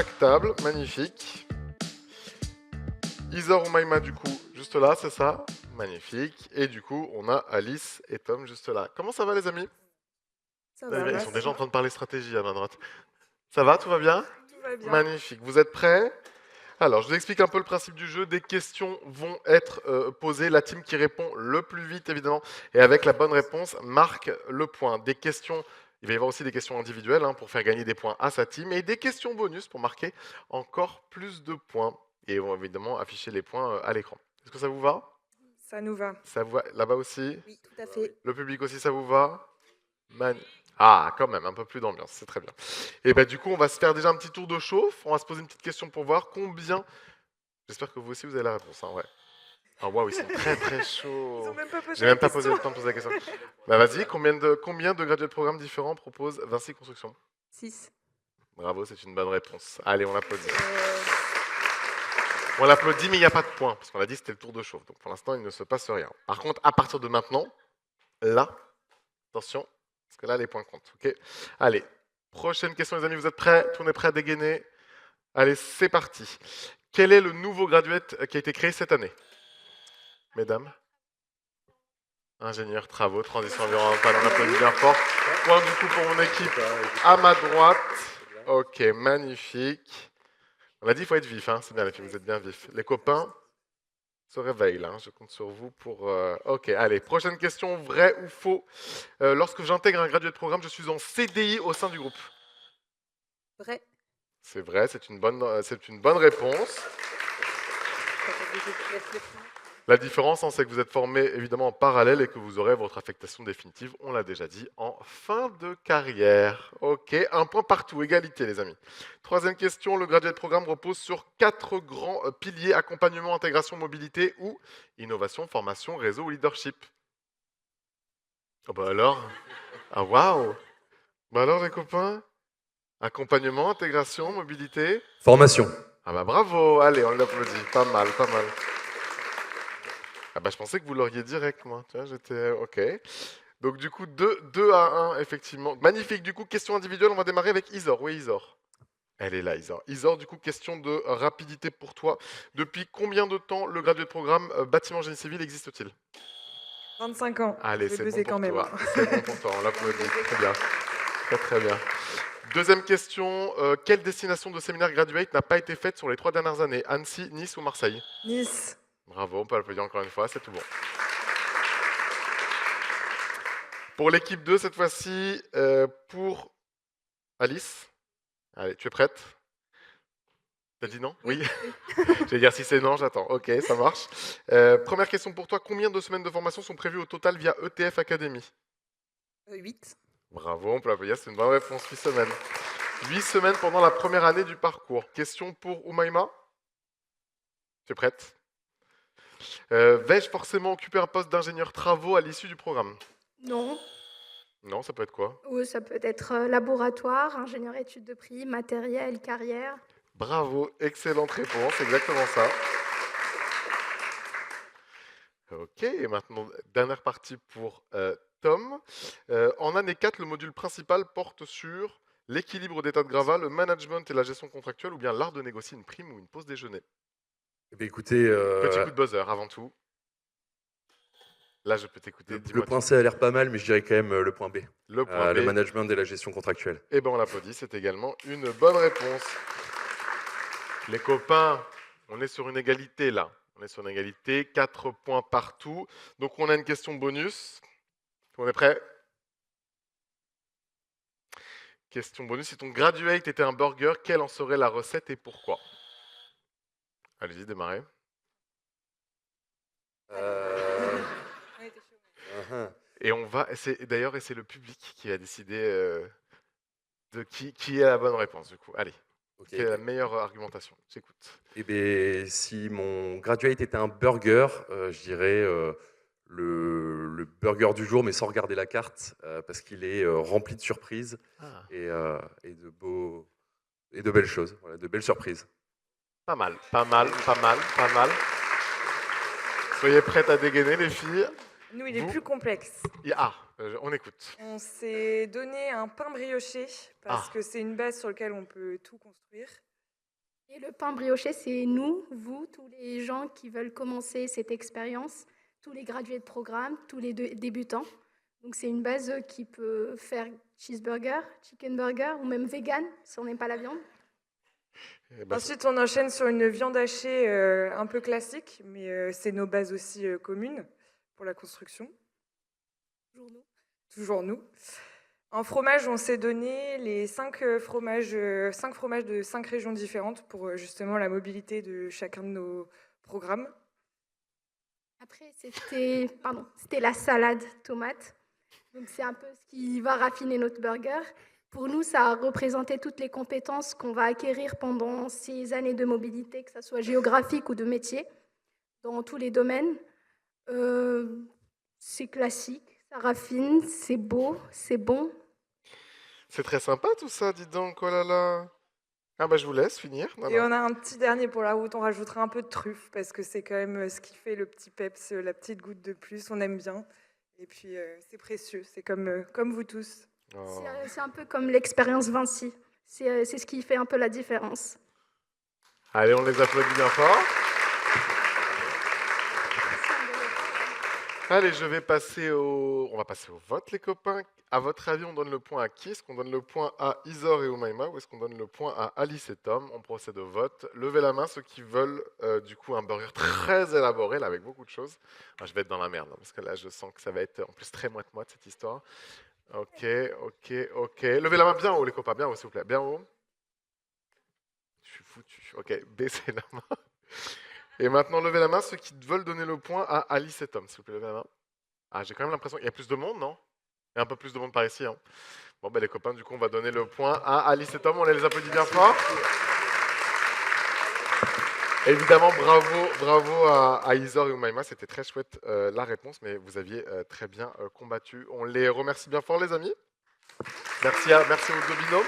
chaque table, magnifique. Isor ou Maïma du coup, juste là, c'est ça? Magnifique. Et du coup, on a Alice et Tom juste là. Comment ça va les amis? Ça va, Ils sont déjà merci. en train de parler stratégie à ma droite. Ça va, tout va bien? Tout va bien. Magnifique. Vous êtes prêts? Alors, je vous explique un peu le principe du jeu. Des questions vont être posées. La team qui répond le plus vite, évidemment, et avec la bonne réponse, marque le point. Des questions, il va y avoir aussi des questions individuelles hein, pour faire gagner des points à sa team, et des questions bonus pour marquer encore plus de points. Et ils vont évidemment afficher les points à l'écran. Est-ce que ça vous va? Ça nous va. Ça vous va là-bas aussi? Oui, tout à fait. Le public aussi, ça vous va? Ah, quand même, un peu plus d'ambiance, c'est très bien. Et bah du coup, on va se faire déjà un petit tour de chauffe. On va se poser une petite question pour voir combien. J'espère que vous aussi, vous avez la réponse. Hein, ouais. Ah waouh, ils sont très très Ils ont chauds. même pas J'ai posé la même pas posé question. le temps de poser la question. Bah vas-y, combien de gradués de programmes différents propose Vinci Construction? 6. Bravo, c'est une bonne réponse. Allez, on l'applaudit. On l'applaudit, mais il n'y a pas de point, parce qu'on a dit que c'était le tour de chauffe. Donc pour l'instant, il ne se passe rien. Par contre, à partir de maintenant, là, attention, parce que là, les points comptent. Ok. Allez, prochaine question, les amis, vous êtes prêts? Tout le monde est prêt à dégainer? Allez, c'est parti. Quel est le nouveau graduate qui a été créé cette année, mesdames? Ingénieur, travaux, transition environnementale, on applaudit bien fort. Point du coup pour mon équipe à ma droite. Ok, magnifique. On a dit qu'il faut être vif, hein. C'est bien les filles, vous êtes bien vifs. Les copains se réveillent là, hein. Je compte sur vous pour... Ok, allez, prochaine question, vrai ou faux? Lorsque j'intègre un gradué de programme, je suis en CDI au sein du groupe. Vrai. C'est vrai, c'est une bonne réponse. La différence, hein, c'est que vous êtes formé évidemment en parallèle et que vous aurez votre affectation définitive, on l'a déjà dit, en fin de carrière. Ok, un point partout, égalité les amis. Troisième question, le graduate programme repose sur 4 grands piliers, accompagnement, intégration, mobilité ou innovation, formation, réseau ou leadership. Oh bah alors, ah waouh. Bah alors les copains, accompagnement, intégration, mobilité. Formation. Ah bah bravo, allez, on l'applaudit, pas mal, pas mal. Ah bah je pensais que vous l'auriez direct, moi. Tu vois, j'étais ok. Donc du coup, 2 à 1, effectivement. Magnifique, du coup, question individuelle, on va démarrer avec Isor. Oui, Isor. Elle est là, Isor. Isor, du coup, question de rapidité pour toi. Depuis combien de temps le gradué de programme bâtiment génie civil existe-t-il? 25 ans. Je Allez, vais c'est bon buzzer quand pour même. toi. C'est bon pour toi, on l'applaudit. Très bien. Très très bien. Deuxième question, quelle destination de séminaire graduate n'a pas été faite sur les 3 dernières années? Annecy, Nice ou Marseille? Nice. Bravo, on peut l'applaudir encore une fois, c'est tout bon. Pour l'équipe 2, cette fois-ci, pour Alice. Allez, tu es prête? T'as dit non? Oui. Oui. Je vais dire si c'est non, j'attends. Ok, ça marche. Première question pour toi. Combien de semaines de formation sont prévues au total via ETF Academy? 8. Bravo, on peut l'applaudir, c'est une bonne réponse. 8 semaines. 8 semaines pendant la première année du parcours. Question pour Umaima. Tu es prête? Vais-je forcément occuper un poste d'ingénieur travaux à l'issue du programme? Non. Non, ça peut être quoi? Ou ça peut être laboratoire, ingénieur études de prix, matériel, carrière. Bravo, excellente réponse, exactement ça. Ok, et maintenant, dernière partie pour Tom. En année 4, le module principal porte sur l'équilibre d'état de gravat, le management et la gestion contractuelle, ou bien l'art de négocier une prime ou une pause déjeuner. Eh bien, écoutez, Petit coup de buzzer avant tout. Là, je peux t'écouter, le dis-moi point tout. C a l'air pas mal, mais je dirais quand même le point B. Le point B. Le management et la gestion contractuelle. Eh ben, on l'applaudit, c'est également une bonne réponse. Les copains, on est sur une égalité là. On est sur une égalité, 4 points partout. Donc, on a une question bonus. On est prêt? Question bonus, si ton graduate était un burger, quelle en serait la recette et pourquoi? Allez-y, démarrez. Et on va, d'ailleurs, et c'est le public qui va décider de qui est la bonne réponse, du coup. Allez, Ok. quelle est la meilleure argumentation? J'écoute. Eh bien, si mon graduate était un burger, je dirais le burger du jour, mais sans regarder la carte, parce qu'il est rempli de surprises Ah, et de belles choses, voilà, de belles surprises. pas mal, pas mal, pas mal, pas mal. Soyez prêtes à dégainer, les filles. Nous, il est Vous plus complexe. Ah, on écoute. On s'est donné un pain brioché parce Ah, que c'est une base sur laquelle on peut tout construire. Et le pain brioché, c'est nous, vous, tous les gens qui veulent commencer cette expérience, tous les gradués de programme, tous les débutants. Donc c'est une base qui peut faire cheeseburger, chicken burger ou même vegan si on n'aime pas la viande. Eh ben, Ensuite, on enchaîne sur une viande hachée un peu classique, mais c'est nos bases aussi communes pour la construction. Toujours nous. Toujours nous. En fromage, on s'est donné les 5 fromages de 5 régions différentes pour justement la mobilité de chacun de nos programmes. Après, c'était la salade tomate. Donc c'est un peu ce qui va raffiner notre burger. Pour nous, ça a représenté toutes les compétences qu'on va acquérir pendant ces années de mobilité, que ce soit géographique ou de métier, dans tous les domaines. C'est classique, ça raffine, c'est beau, c'est bon. c'est très sympa tout ça, dites donc, oh là là. Ah bah je vous laisse finir. Non, Et non. on a un petit dernier pour la route, on rajoutera un peu de truffe parce que c'est quand même ce qui fait le petit peps, la petite goutte de plus, on aime bien. Et puis c'est précieux, c'est comme vous tous. Oh. C'est un peu comme l'expérience Vinci. C'est ce qui fait un peu la différence. Allez, on les applaudit bien fort. Allez, on va passer au vote, les copains. À votre avis, on donne le point à qui? Est-ce qu'on donne le point à Isor et Umaima ou est-ce qu'on donne le point à Alice et Tom? On procède au vote. Levez la main ceux qui veulent du coup un burger très élaboré, là, avec beaucoup de choses. Ah, je vais être dans la merde, hein, parce que là, je sens que ça va être en plus très moite-moite cette histoire. Ok. Levez la main bien haut, les copains, bien haut, s'il vous plaît. Bien haut. Je suis foutu. Ok, baissez la main. Et maintenant, levez la main ceux qui veulent donner le point à Alice et Tom, s'il vous plaît, levez la main. Ah, j'ai quand même l'impression qu'il y a plus de monde, non? Il y a un peu plus de monde par ici. Hein. Bon, ben les copains, du coup, on va donner le point à Alice et Tom. On les applaudit bien fort. Évidemment, bravo à Isor et Umaima. C'était très chouette la réponse, mais vous aviez très bien combattu. On les remercie bien fort, les amis. Merci aux deux binômes.